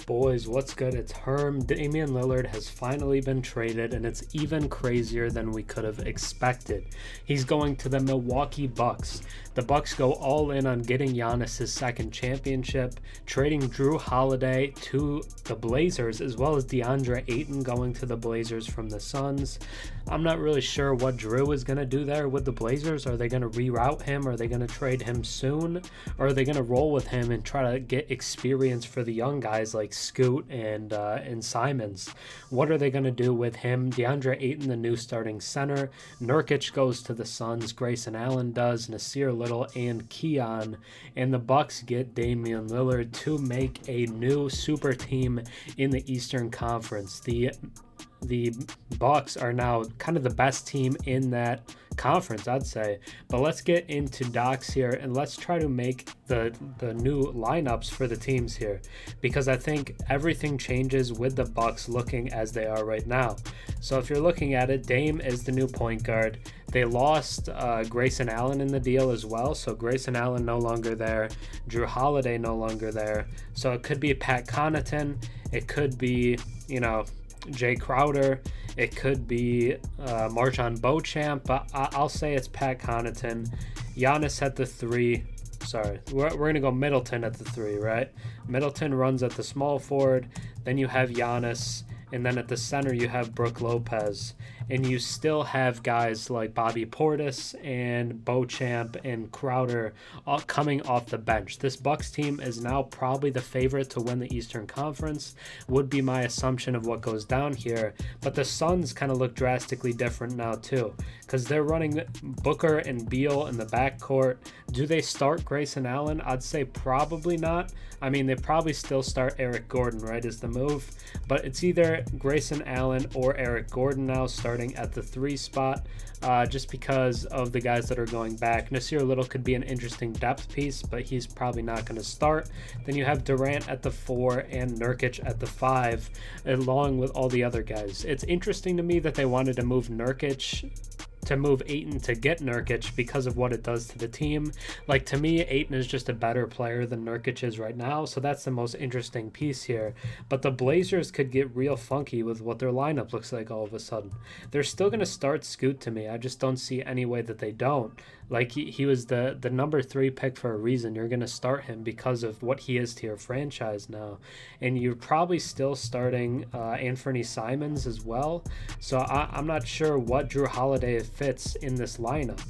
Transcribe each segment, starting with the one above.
Boys, what's good? It's Herm. Damian Lillard has finally been traded, and it's even crazier than we could have expected. He's going to the Milwaukee Bucks. The Bucks go all in on getting Giannis his second championship, trading Jrue Holiday to the Blazers, as well as DeAndre Ayton going to the Blazers from the Suns. I'm not really sure what Jrue is going to do there with the Blazers. Are they going to reroute him? Are they going to trade him soon? Or are they going to roll with him and try to get experience for the young guys like Scoot and Simons? What are they going to do with him? DeAndre Ayton, the new starting center. Nurkic goes to the Suns. Grayson Allen does. Nasir Little and Keon. And the Bucks get Damian Lillard to make a new super team in the Eastern Conference. The Bucks are now kind of the best team in that conference, I'd say. But let's get into docs here and let's try to make the new lineups for the teams here, because I think everything changes with the Bucks looking as they are right now. So if you're looking at it, Dame is the new point guard. They lost Grayson Allen in the deal as well, so Grayson Allen no longer there. Jrue Holiday no longer there. So it could be Pat Connaughton. It could be, Jay Crowder. It could be Marjon Beauchamp, but I'll say it's Pat Connaughton. Giannis at the 3. Sorry, we're going to go Middleton at the 3, right? Middleton runs at the small forward. Then you have Giannis. And then at the center, you have Brook Lopez. And you still have guys like Bobby Portis and Beauchamp and Crowder all coming off the bench. This Bucks team is now probably the favorite to win the Eastern Conference, would be my assumption of what goes down here. But the Suns kind of look drastically different now too, because they're running Booker and Beal in the backcourt. Do they start Grayson Allen? I'd say probably not. I mean, they probably still start Eric Gordon, right, is the move. But it's either Grayson Allen or Eric Gordon now starting at the 3 spot, just because of the guys that are going back. Nasir Little could be an interesting depth piece, but he's probably not going to start. Then you have Durant at the 4 and Nurkic at the 5, along with all the other guys. It's interesting to me that they wanted to move Ayton to get Nurkic because of what it does to the team. Like, to me, Ayton is just a better player than Nurkic is right now, so that's the most interesting piece here. But the Blazers could get real funky with what their lineup looks like all of a sudden. They're still going to start Scoot to me. I just don't see any way that they don't. Like, he was the number 3 pick for a reason. You're going to start him because of what he is to your franchise now. And you're probably still starting Anthony Simons as well. So I'm not sure what Jrue Holiday fits in this lineup.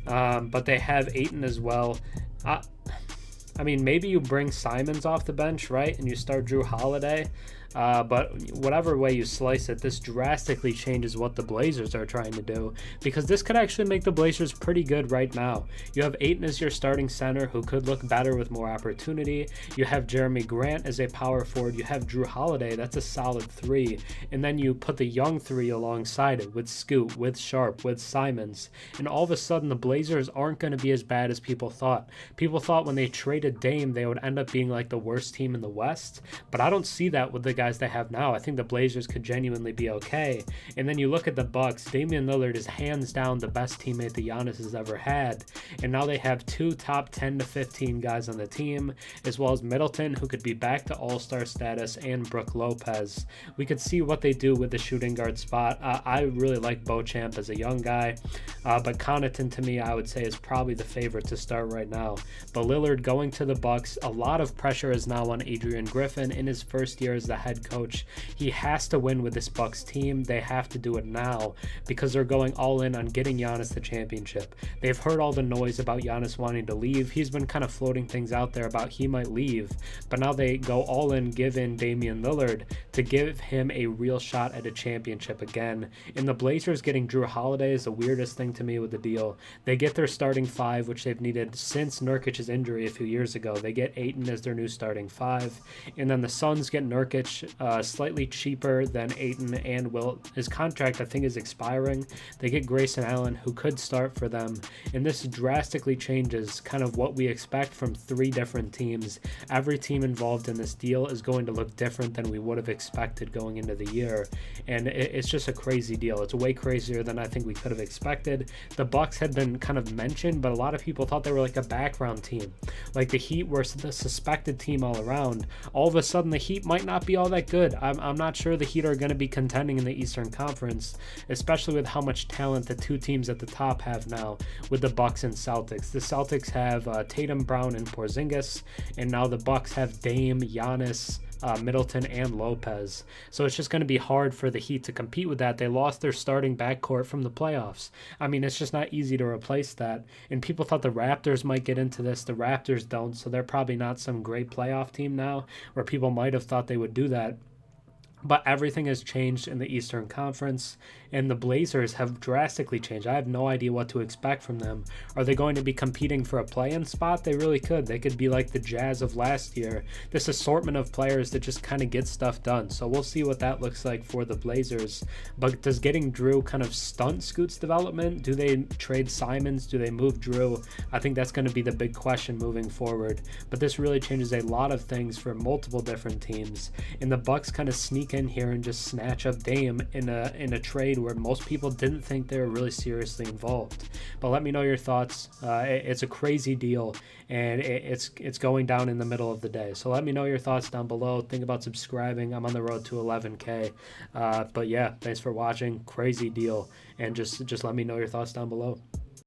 But they have Ayton as well. I mean, maybe you bring Simons off the bench, right? And you start Jrue Holiday. But whatever way you slice it, this drastically changes what the Blazers are trying to do, because this could actually make the Blazers pretty good right now. You have Ayton as your starting center, who could look better with more opportunity. You have Jeremy Grant as a power forward. You have Jrue Holiday. That's a solid 3. And then you put the young 3 alongside it with Scoot, with Sharp, with Simons. And all of a sudden, the Blazers aren't going to be as bad as people thought. People thought when they traded Dame, they would end up being like the worst team in the West. But I don't see that with the guys they have now. I think the Blazers could genuinely be okay. And then you look at the Bucks. Damian Lillard is hands down the best teammate that Giannis has ever had. And now they have 2 top 10 to 15 guys on the team, as well as Middleton, who could be back to all-star status, and Brook Lopez. We could see what they do with the shooting guard spot. I really like Beauchamp as a young guy, but Connaughton, to me, I would say is probably the favorite to start right now. But Lillard going to the Bucks, a lot of pressure is now on Adrian Griffin in his first year as the head coach. He has to win with this Bucks team. They have to do it now, because they're going all in on getting Giannis the championship. They've heard all the noise about Giannis wanting to leave. He's been kind of floating things out there about he might leave, but now they go all in, give in Damian Lillard to give him a real shot at a championship again. And the Blazers getting Jrue Holiday is the weirdest thing to me with the deal. They get their starting 5, which they've needed since Nurkic's injury a few years ago. They get Ayton as their new starting 5, and then the Suns get Nurkic, slightly cheaper than Ayton, and his contract, I think, is expiring. They get Grayson Allen, who could start for them, and this drastically changes kind of what we expect from 3 different teams. Every team involved in this deal is going to look different than we would have expected going into the year, and it's just a crazy deal. It's way crazier than I think we could have expected. The Bucks had been kind of mentioned, but a lot of people thought they were like a background team. Like, the Heat were the suspected team all around, all of a sudden the Heat might not be all that good. I'm not sure the Heat are going to be contending in the Eastern Conference, especially with how much talent the two teams at the top have now with the Bucks and Celtics. The Celtics have Tatum, Brown, and Porzingis, and now the Bucks have Dame, Giannis, Middleton, and Lopez. So it's just going to be hard for the Heat to compete with that. They lost their starting backcourt from the playoffs. I mean, it's just not easy to replace that. And people thought the Raptors might get into this. The Raptors don't, so they're probably not some great playoff team now, where people might have thought they would do that. But everything has changed in the Eastern Conference, and the Blazers have drastically changed. I have no idea what to expect from them. Are they going to be competing for a play-in spot? They really could. They could be like the Jazz of last year. This assortment of players that just kind of get stuff done. So we'll see what that looks like for the Blazers. But does getting Jrue kind of stunt Scoot's development? Do they trade Simons? Do they move Jrue? I think that's going to be the big question moving forward. But this really changes a lot of things for multiple different teams. And the Bucks kind of sneak in here and just snatch up Dame in a trade where most people didn't think they were really seriously involved. But let me know your thoughts. It's a crazy deal, and it's going down in the middle of the day. So let me know your thoughts down below. Think about subscribing. I'm on the road to 11K. But yeah, thanks for watching. Crazy deal, and just let me know your thoughts down below.